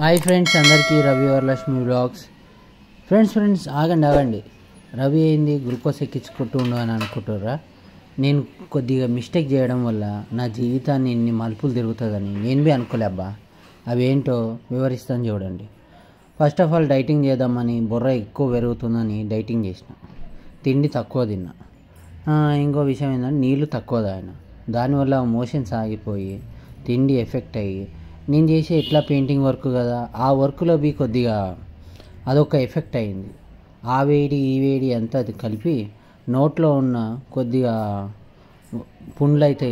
Hi friends, అందరికీ Ravi Varalakshmi vlogs. Friends ఆగండి. రవి ఏంది గ్లూకోజ్ ఎక్కించుకుంటుండు అని అనుకుంటారా? నేను కొద్దిగా మిస్టేక్ చేయడం వల్ల నా జీవితాన్ని ఇన్ని మలుపులు తిరుగుతుందని నేను బి అనుకోలే అబ్బా. అవి ఏంటో వివరిస్తాను చూడండి. ఫస్ట్ ఆఫ్ ఆల్ డైటింగ్ చేద్దామని, బుర్ర ఎక్కువ పెరుగుతుందని డైటింగ్ చేసిన. తిండి తక్కువ తిన్నా. ఇంకో విషయం ఏంటంటే నీళ్ళు తక్కువ తాగిన. దానివల్ల మోషన్స్ ఆగిపోయి తిండి ఎఫెక్ట్ అయ్యి నేను చేసే ఎట్లా పెయింటింగ్ వర్క్ కదా, ఆ వర్క్లో బి కొద్దిగా అదొక ఎఫెక్ట్ అయింది. ఆ వేడి ఈ వేడి అంతా అది కలిపి నోట్లో ఉన్న కొద్దిగా పుండ్లు అయితే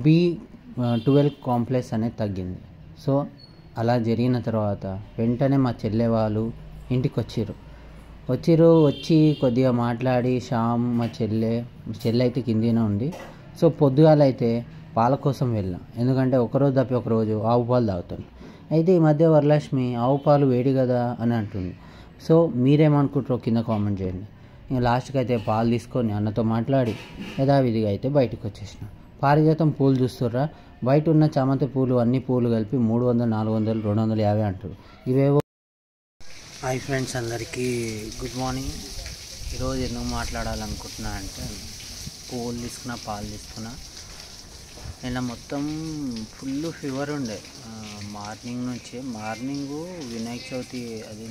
B12 కాంప్లెక్స్ అనేది తగ్గింది. సో అలా జరిగిన తర్వాత వెంటనే మా చెల్లె వాళ్ళు ఇంటికి వచ్చి కొద్దిగా మాట్లాడి మా చెల్లె అయితే కిందినే ఉంది. సో పొద్దుగాలైతే పాల కోసం వెళ్ళాం. ఎందుకంటే ఒకరోజు తప్పి ఒకరోజు ఆవు పాలు తాగుతాను. అయితే ఈ మధ్య వరలక్ష్మి ఆవు పాలు వేడి కదా అని అంటుంది. సో మీరేమనుకుంటారో కింద కామెంట్ చేయండి. ఇంకా లాస్ట్కి అయితే పాలు తీసుకొని అన్నతో మాట్లాడి యథావిధిగా అయితే బయటకు వచ్చేసిన. పారిజాతం పూలు చూస్తుర్రా? బయట ఉన్న చామంతి పూలు అన్ని పూలు కలిపి 300, 400, 250 అంటారు. ఇవేవో. హాయ్ ఫ్రెండ్స్, అందరికీ గుడ్ మార్నింగ్. ఈరోజు ఎందుకు మాట్లాడాలనుకుంటున్నా అంటే, పూలు తీసుకున్నా, పాలు తీసుకున్నా. నిన్న మొత్తం ఫుల్ ఫీవర్ ఉండే. మార్నింగు వినాయక చవితి అది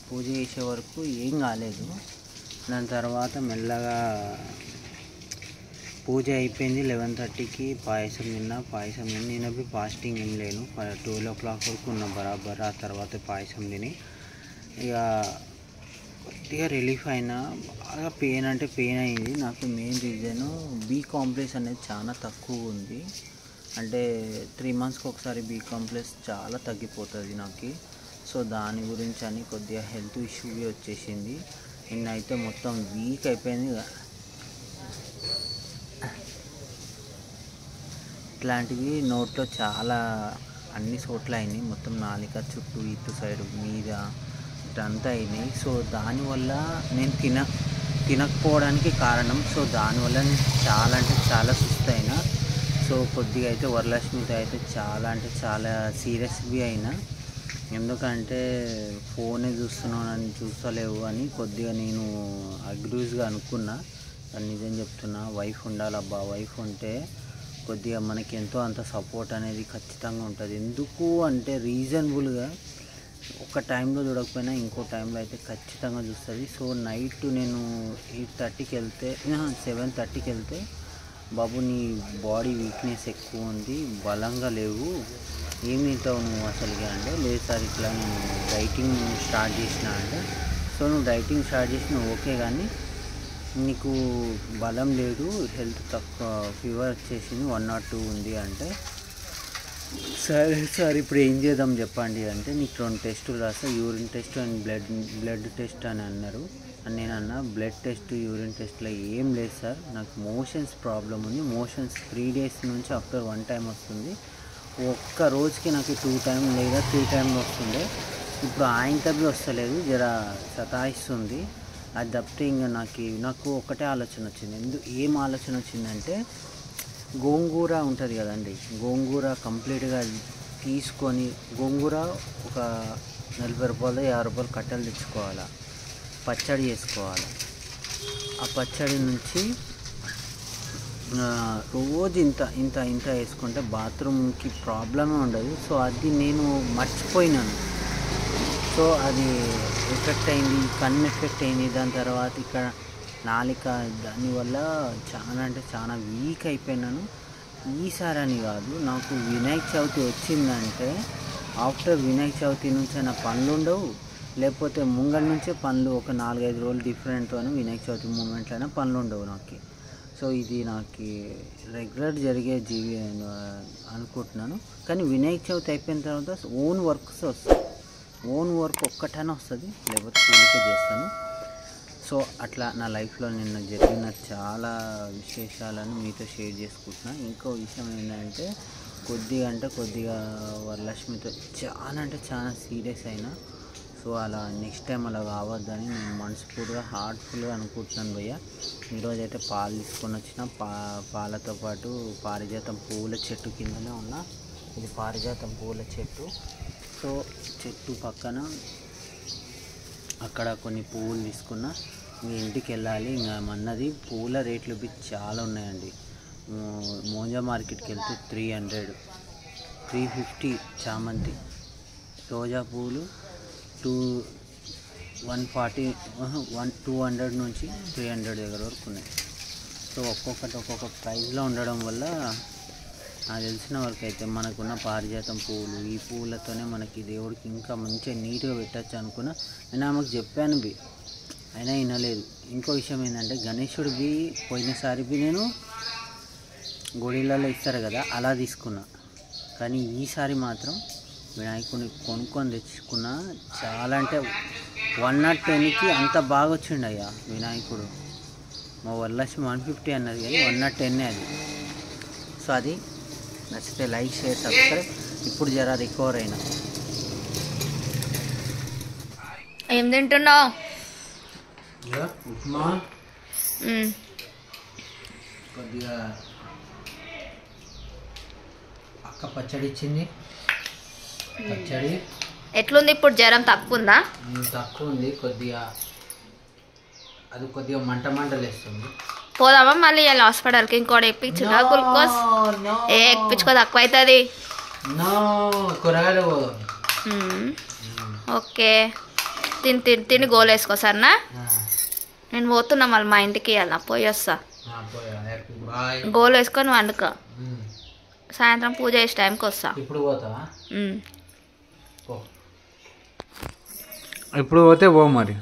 పూజ చేసే వరకు ఏం కాలేదు. దాని తర్వాత మెల్లగా పూజ అయిపోయింది. 11:30కి పాయసం తిన్నా. నేను ఫాస్టింగ్ ఏం లేను. 12 o'clock వరకు ఉన్న బరాబర్. ఆ తర్వాత పాయసం తిని ఇక కొద్దిగా రిలీఫ్ అయినా. బాగా పెయిన్ అయింది. నాకు మెయిన్ రీజను B కాంప్లెక్స్ అనేది చాలా తక్కువ ఉంది. అంటే 3 monthsకి ఒకసారి B కాంప్లెక్స్ చాలా తగ్గిపోతుంది నాకు. సో దాని గురించి అని కొద్దిగా హెల్త్ ఇష్యూ వచ్చేసింది. నిన్నైతే మొత్తం వీక్ అయిపోయింది. ఇట్లాంటివి నోట్లో చాలా అన్ని చోట్ల అయినాయి. మొత్తం నాలిక చుట్టూ, ఇటు సైడ్, మీద ఇటంతా అయినాయి. సో దానివల్ల నేను తినకపోవడానికి కారణం. సో దానివల్ల నేను చాలా సుస్థ అయినా. సో కొద్దిగా అయితే వరలక్ష్మితో అయితే చాలా సీరియస్గా అయినా. ఎందుకంటే ఫోనే చూస్తలేవు అని కొద్దిగా నేను అగ్రెసివ్గా అనుకున్నా. నిజం చెప్తున్నా, వైఫ్ ఉండాలబ్బా. వైఫ్ ఉంటే కొద్దిగా మనకి ఎంతో అంత సపోర్ట్ అనేది ఖచ్చితంగా ఉంటుంది. ఎందుకు అంటే రీజనబుల్గా ఒక టైంలో చూడకపోయినా ఇంకో టైంలో అయితే ఖచ్చితంగా చూస్తుంది. సో నైట్ నేను 8:30కి వెళ్తే 7:30కి వెళ్తే, బాబు నీ బాడీ వీక్నెస్ ఎక్కువ ఉంది, బలంగా లేవు, ఏం తింటావు నువ్వు అసలుగా అంటే, లేదు సార్ ఇట్లా నేను డైటింగ్ స్టార్ట్ చేసిన అంటే. సో నువ్వు డైటింగ్ స్టార్ట్ చేసిన ఓకే, కానీ నీకు బలం లేదు, హెల్త్ తక్కువ, ఫీవర్ వచ్చేసింది, 102 ఉంది అంటే, సరే సార్ ఇప్పుడు ఏం చేద్దాం చెప్పండి అంటే, నీకు 2 టెస్టులు రాస్తా, urine test and blood test అని అన్నారు. అని నేను అన్నా, బ్లడ్ టెస్ట్ యూరిన్ టెస్ట్లో ఏం లేదు సార్, నాకు మోషన్స్ ప్రాబ్లం ఉంది. మోషన్స్ 3 days నుంచి ఆఫ్టర్ 1 time వస్తుంది. ఒక్క రోజుకి నాకు 2 times లేదా 3 times వస్తుండే. ఇప్పుడు ఆయనకవి వస్తలేదు, జర సతాయిస్తుంది. అది తప్పితే ఇంకా నాకు ఒకటే ఆలోచన వచ్చింది. ఏం ఆలోచన వచ్చిందంటే, గోంగూర ఉంటుంది కదండి, గోంగూర కంప్లీట్గా తీసుకొని, గోంగూర ఒక 40 రూపాయలు 50 రూపాయలు కట్టలు తెచ్చుకోవాలి, పచ్చడి చేసుకోవాలి. ఆ పచ్చడి నుంచి రోజు ఇంత వేసుకుంటే బాత్రూమ్కి ప్రాబ్లమే ఉండదు. సో అది నేను మర్చిపోయినాను. సో అది ఎఫెక్ట్ అయింది, కన్ను ఎఫెక్ట్ అయింది. దాని తర్వాత ఇక్కడ నాలిక, దానివల్ల చాలా వీక్ అయిపోయినాను. ఈసారి అని కాదు, నాకు వినాయక చవితి వచ్చిందంటే, ఆఫ్టర్ వినాయక చవితి నుంచి నా పనులు ఉండవు, లేకపోతే ముంగల్ నుంచే పనులు, ఒక 4-5 రోజులు డిఫరెంట్తో వినాయక చవితి మూమెంట్లో అయినా పనులు ఉండవు నాకు. సో ఇది నాకు రెగ్యులర్ జరిగే అనుకుంటున్నాను. కానీ వినాయక చవితి అయిపోయిన తర్వాత ఓన్ వర్క్స్ వస్తాయి. ఓన్ వర్క్ ఒక్కటైనా వస్తుంది, లేకపోతే కూలికే చేస్తాను. సో అట్లా నా లైఫ్లో నిన్న జరిగిన చాలా విశేషాలను మీతో షేర్ చేసుకుంటున్నా. ఇంకో విషయం ఏంటంటే, కొద్దిగా వరలక్ష్మితో చాలా సీరియస్ అయినా. సో అలా నెక్స్ట్ టైం అలా కావద్దని నేను మనస్ఫూర్తిగా హార్ట్ఫుల్గా అనుకుంటున్నాను భయ్య. ఈరోజైతే పాలు తీసుకొని వచ్చిన. పాలతో పాటు పారిజాతం పూల చెట్టు కిందనే ఉన్నా. ఇది పారిజాతం పూల చెట్టు. సో చెట్టు పక్కన అక్కడ కొన్ని పువ్వులు తీసుకున్నా. ఇంక ఇంటికి వెళ్ళాలి. ఇంకా అన్నది పూల రేట్లు చాలా ఉన్నాయండి. మోంజా మార్కెట్కి వెళ్తే 300, 350 చామంతి. రోజా పువ్వులు 140, 200 నుంచి 300 దగ్గర వరకు ఉన్నాయి. సో ఒక్కొక్కటి ఒక్కొక్క ప్రైస్లో ఉండడం వల్ల నాకు తెలిసిన వరకు అయితే మనకున్న పారిజాతం పువ్వులు, ఈ పువ్వులతోనే మనకి దేవుడికి ఇంకా మంచిగా నీట్గా పెట్టచ్చు అనుకున్నా. నేను ఆమెకు చెప్పాను అయినా వినలేదు. ఇంకో విషయం ఏంటంటే గణేశుడివి పోయినసారి నేను గుడిలలో ఇస్తారు కదా అలా తీసుకున్నా. కానీ ఈసారి మాత్రం వినాయకుడిని కొనుక్కొని తెచ్చుకున్నా. చాలా అంటే 110కి అంత బాగా వచ్చిండయ్యా వినాయకుడు. మా వరలక్ష్మి 150 అన్నది కానీ 110 అది. సో అది నచ్చితే లైక్, షేర్, సబ్స్క్రైబ్. ఇప్పుడు జరా రికవర్ అయినా. ఏం తింటున్నావు? ఉప్మా, కొద్దిగా అక్క పచ్చడి ఇచ్చింది. పచ్చడి ఎట్లుంది ఇప్పుడు? జ్వరం తక్కువ ఉందా? తక్కువ ఉంది కొద్దిగా. అది కొద్దిగా మంటలు వేస్తుంది. పోదామా మళ్ళీ ఇవాళ హాస్పిటల్కి? ఇంకోటి ఎక్కించున్నా గ్లూకోజ్? ఎక్కించుకో తక్కువ అవుతుంది. కూరగాయలు ఓకే. తిని గోలు వేసుకో సరేనా? నేను పోతున్నా మళ్ళీ మా ఇంటికి ఇవ్వాల. పోయి వస్తా. గోలు వేసుకొని వండుకో. సాయంత్రం పూజ చేసే టైంకి వస్తా. ఇప్పుడు పోతావా? ఇప్పుడు పోతే పో మరి.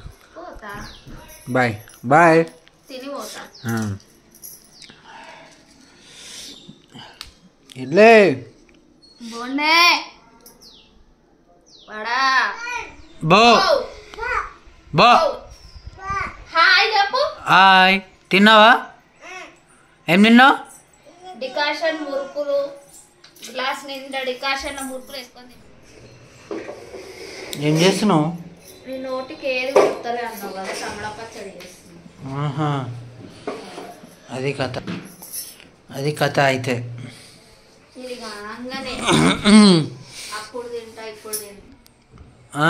Bye bye. తిని పోతా. ఇడ్లీ బోండే వడా. బో బో. హాయ్ చెప్పు. హాయ్. తిన్నావా? ఏం తిన్నావు? డికాషన్ మురుకులు, గ్లాస్ నిండా డికాషన్ మురుకులు వేసుకొని. ఏం చేస్తున్నావు? నీ నోటికి ఏది కొత్తలే అన్నావు కదా, టమాటా పచ్చడి చేస్తున్నా. అది కథ అయితే. ఇది కాగానే అప్పుడు తింటా ఇప్పుడు తింటా.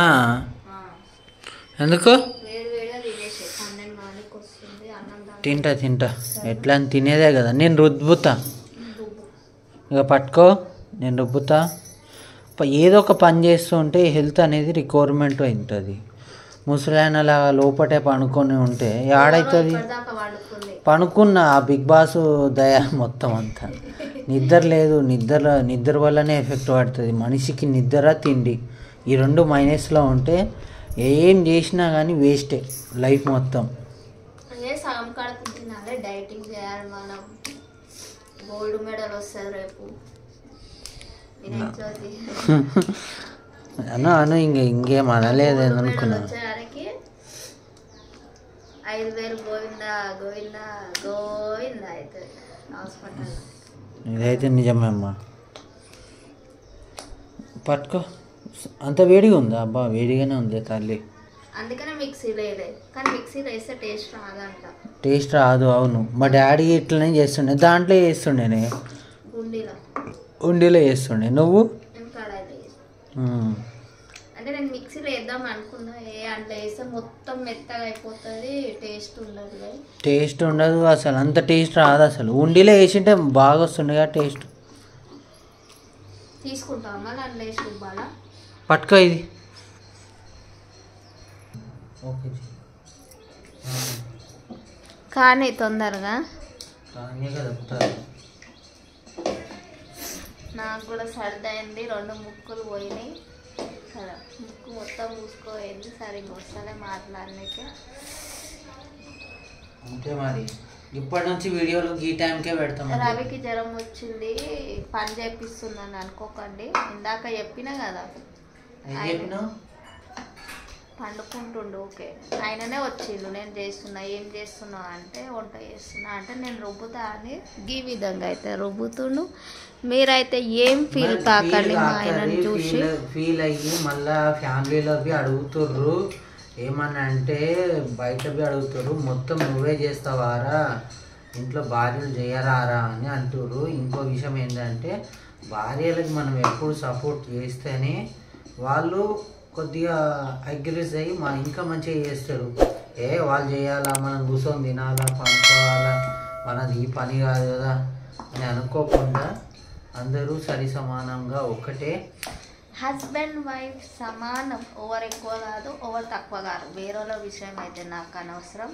ఎందుకు? వేరు వేడిగా తినేసి 12 గంటలకు వస్తుంది అన్నం. తింటా ఎట్లా అని తినేదే కదా. నేను రుబ్బుతా. ఇక పట్టుకో, నేను రుబ్బుతా. ఏదో ఒక పని చేస్తూ ఉంటే హెల్త్ అనేది రిక్వైర్మెంట్ అవుతుంది. ముసలాయనలా లోపటే పనుకొని ఉంటే ఏడవుతుంది? పనుకున్న ఆ బిగ్ బాస్ దయ మొత్తం అంతా. నిద్ర లేదు. నిద్ర వల్లనే ఎఫెక్ట్ పడుతుంది మనిషికి. నిద్ర, తిండి ఈ 2 మైనస్లో ఉంటే ఏం చేసినా కానీ వేస్టే లైఫ్ మొత్తం. సగం కడుపు తినాలి. డైటింగ్ చేయాలి మనం. గోల్డ్ మెడల్ వస్తుంది రేపు. అను ఇంకేం అనలేదు అనుకున్నా. 5,000 గోవిందా గోవిందా గోవిందా అయితే హాస్పిటల్. ఇదైతే నిజమే అమ్మా. పట్టుకో. అంత వేడిగా ఉందా? అబ్బా వేడిగానే ఉంది తల్లి. అందుకనే మిక్సీ లేదు. కానీ మిక్సీలో వేస్తే టేస్ట్ రాదంట. టేస్ట్ రాదు. అవును, మా డాడీ ఇట్లనే చేస్తుండే. దాంట్లో చేస్తుండేనే, ఉండిలో చేస్తుండే. నువ్వు? అంటే నేను మిక్సీలో వేద్దాం అనుకున్నా. అట్లా వేస్తే మొత్తం మెత్తగా అయిపోతుంది. టేస్ట్ ఉండదు అసలు. అంత టేస్ట్ రాదు అసలు. ఉండిలో వేసింటే బాగా వస్తుండే టేస్ట్. తీసుకుంటామా దాంట్లో వేసి ఇవ్వాలా? పట్టుకో ఇది. ఓకే కానీ తొందరగా నాకు కూడా సర్ది అయింది. 2 ముక్కులు పోయినాయి కదా. ముక్కు మొత్తం మూసుకోయింది. సరిగ్గా వస్తలే మాట్లాడలేక. అంతే మరి. ఇప్పటి నుంచి వీడియోలు ఈ టైంకే పెడతాం. రవికి జ్వరం వచ్చింది. పని చేపిస్తున్నాను అనుకోకండి. ఇందాక చెప్పినా కదా, పండుకుంటుండు. ఓకే, ఆయననే వచ్చిండు. నేను చేస్తున్నా. ఏం చేస్తున్నావు అంటే వంట చేస్తున్నా అంటే నేను రుబ్బుతా అని ఈ విధంగా అయితే రుబ్బుతుండు. మీరైతే ఏం ఫీల్ కాకండి. మా ఆయనను చూసి ఫీల్ అయ్యి మళ్ళీ ఫ్యామిలీలో అడుగుతుర్రు. ఏమన్నా అంటే బయట అడుగుతారు, మొత్తం నువ్వే చేస్తావారా, ఇంట్లో భార్యలు చేయరారా అని అంటుర్రు. ఇంకో విషయం ఏంటంటే భార్యలకు మనం ఎప్పుడు సపోర్ట్ చేస్తేనే వాళ్ళు కొద్దిగా అగ్రెస్ అయ్యి ఇంకా మంచిగా చేస్తారు. వాళ్ళు చేయాలా, మనం కూర్చొని తినాలా, పండుకోవాలా, మనది ఈ పని కాదు కదా అని అనుకోకుండా అందరూ సరి సమానంగా ఒకటే. హస్బెండ్ వైఫ్ సమానం, ఓవర్ ఎక్కువ కాదు, ఓవర్ తక్కువ కాదు. వేరేల విషయం అయితే నాకు అనవసరం.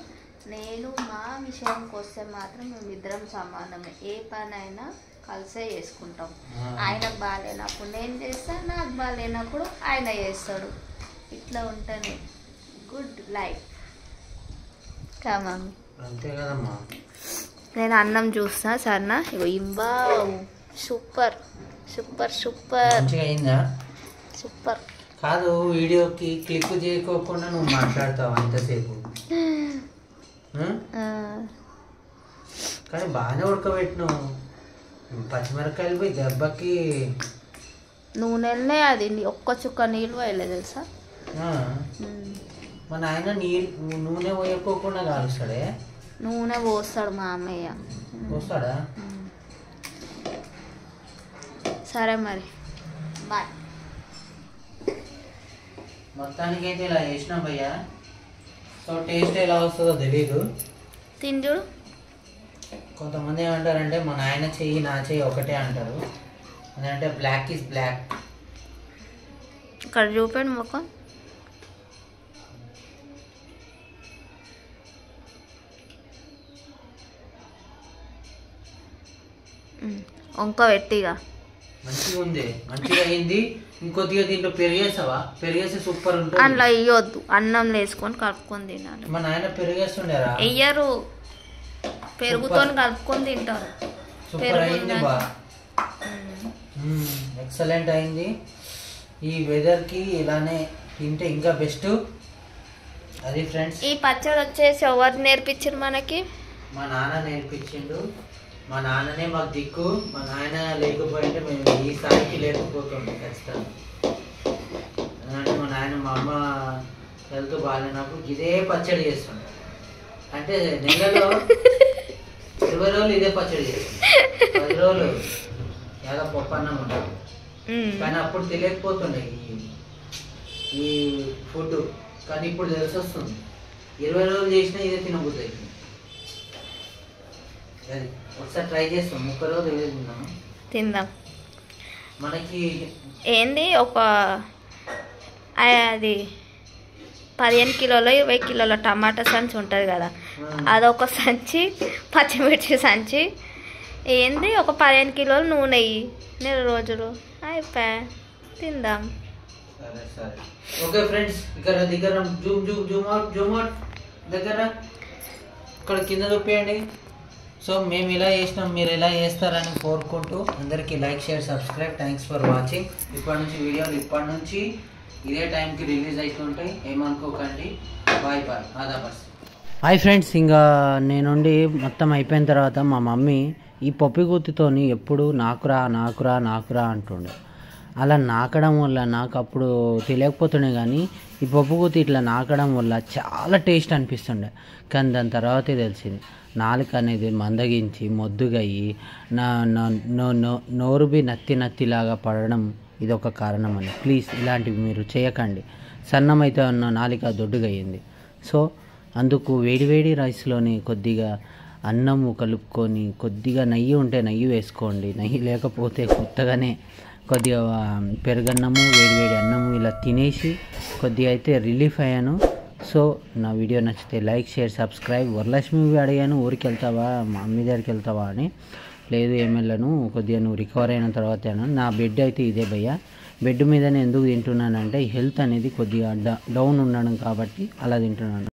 నేను మా విషయంకి వస్తే మాత్రం మేమిద్దరం సమానమే. ఏ పని అయినా కలిసే చేసుకుంటాం. ఆయనకు బాగాలేనప్పుడు నేను చేస్తాను, నాకు బాగాలేనప్పుడు ఆయన చేస్తాడు. ఇట్లా ఉంటేనే గుడ్ లైఫ్. అంతే కదమ్మా. నేను అన్నం చూస్తా సరేనా. ఇగో ఇంబా సూపర్ సూపర్ సూపర్ మంచిగా అయిందా? సూపర్. కాదు, వీడియోకి క్లిక్ చేయకోకుండా నువ్వు మాట్లాడతావు అంతసేపు. కానీ బాగానే ఉడకబెట్టినావు. పచ్చిమిరకాయలు పోయి దెబ్బకి నూనెలనే అది ఒక్క చుక్క నీళ్ళు పోయలే తెలుసా. మా నాయన నూనె పోయకోకుండా కాలుస్తాడే. నూనె పోస్తాడు మా అమ్మయ్య. పోస్తాడా? సరే మరి బాయ్. మొత్తానికి అయితే ఇలా చేసినాం భయ్యా. సో టేస్ట్ ఎలా వస్తుందో తెలీదు. తిని చూడు. కొంతమంది ఏమంటారంటే మా నాయన చెయ్యి నా చెయ్యి ఒకటే అంటారు. అదంటే బ్లాక్ ఈజ్ బ్లాక్. ఇక్కడ చూపండి మొక్క. వంక పెట్టిగా మంచిగా ఉంది, మంచిగా అయింది. ఇంకొద్దిగా దీంట్లో పెరిగేసావా? పెరిగేస్తే సూపర్ ఉంటుంది. అందులో వేయొద్దు, అన్నం వేసుకొని కలుపుకొని తినాలి. మా నాయన పెరిగేస్తుండేరా? వెయ్యరు, పెరుగుతో కలుపుకొని తింటారు. సూపర్ అయింది బా, ఎక్సలెంట్ అయింది. ఈ వెదర్కి ఇలానే తింటే ఇంకా బెస్ట్. అది ఫ్రెండ్స్, ఈ పచ్చడి వచ్చేసి ఎవరు నేర్పించారు మనకి? మా నాన్న నేర్పించిండు. మా నాన్ననే మాకు దిక్కు. మా నాయన లేకపోయింటే మేము ఈ స్థాయికి లేకపోతుండే ఖచ్చితంగా. ఎందుకంటే మా నాయన మా అమ్మ హెల్త్ బాగాలేనప్పుడు ఇదే పచ్చడి చేస్తుండే. అంటే నెలలో 20 రోజులు ఇదే పచ్చడి చేస్తుండే, 10 రోజులు ఏదో పప్పు అన్నం ఉంటుంది. కానీ అప్పుడు తెలియకపోతుండే ఈ ఫుడ్. కానీ ఇప్పుడు తెలిసి వస్తుంది. 20 రోజులు చేసినా ఇదే తినబుద్ధి అవుతుంది. అది ఒకసారి ట్రై చేస్తాం. 30 రోజులు ఇదే తిన్నాము. తిందాం. మనకి ఏంది ఒక అది 15 కిలోలు 20 కిలోల టమాటా సంచి ఉంటుంది కదా, అదొక సంచి. పచ్చిమిర్చి సంచి ఏంది ఒక 15 కిలోలు నూనె, నెల రోజులు అయిపోయా. తిందాం. సరే సరే ఓకే ఫ్రెండ్స్, ఇక్కడ దగ్గర జూమ్ అవుట్ దగ్గర ఇక్కడ కింద చూపించండి. సో మేము ఇలా చేసినాం, మీరు ఎలా చేస్తారని కోరుకుంటూ అందరికీ like, share, subscribe. Thanks for watching. ఇప్పటి నుంచి వీడియోలు ఇప్పటి నుంచి ఇదే టైంకి రిలీజ్ అవుతుంటాయి, ఏమనుకోకండి. బాయ్ బాయ్, ఆదాబస్. హాయ్ ఫ్రెండ్స్, ఇంకా నేనుండి మొత్తం అయిపోయిన తర్వాత మా మమ్మీ ఈ పప్పిగుత్తితోని ఎప్పుడు నాకురా నాకురా నాకురా అంటుండే. అలా నాకడం వల్ల నాకు అప్పుడు తెలియకపోతుండే, కానీ ఈ పప్పుగుత్తి ఇట్లా నాకడం వల్ల చాలా టేస్ట్ అనిపిస్తుండే. కానీ దాని తర్వాతే తెలిసింది నాలుక అనేది మందగించి మొద్దుగయ్యి నోరుబి నత్తిలాగా పడడం ఇది ఒక కారణం అని. ప్లీజ్ ఇలాంటివి మీరు చేయకండి. సన్నమైతే ఉన్న నాలుక దొడ్డుగయ్యింది. సో అందుకు వేడివేడి రైస్లోని కొద్దిగా అన్నము కలుపుకొని కొద్దిగా నెయ్యి ఉంటే నెయ్యి వేసుకోండి. నెయ్యి లేకపోతే కొత్తగానే కొద్దిగా పెరుగన్నము వేడివేడి అన్నము ఇలా తినేసి కొద్దిగా అయితే రిలీఫ్ అయ్యాను. సో నా వీడియో నచ్చితే లైక్, షేర్, సబ్స్క్రైబ్. వరలక్ష్మి అడిగాను ఊరికి వెళ్తావా, మా అమ్మ దగ్గరికి వెళ్తావా అని. లేదు ఏం వెళ్ళను, కొద్దిగా నువ్వు రికవర్ అయిన తర్వాత. నా బెడ్ అయితే ఇదే భయ్యా. బెడ్ మీదనే ఎందుకు తింటున్నానంటే హెల్త్ అనేది కొద్దిగా డౌన్ ఉండడం కాబట్టి అలా తింటున్నాను.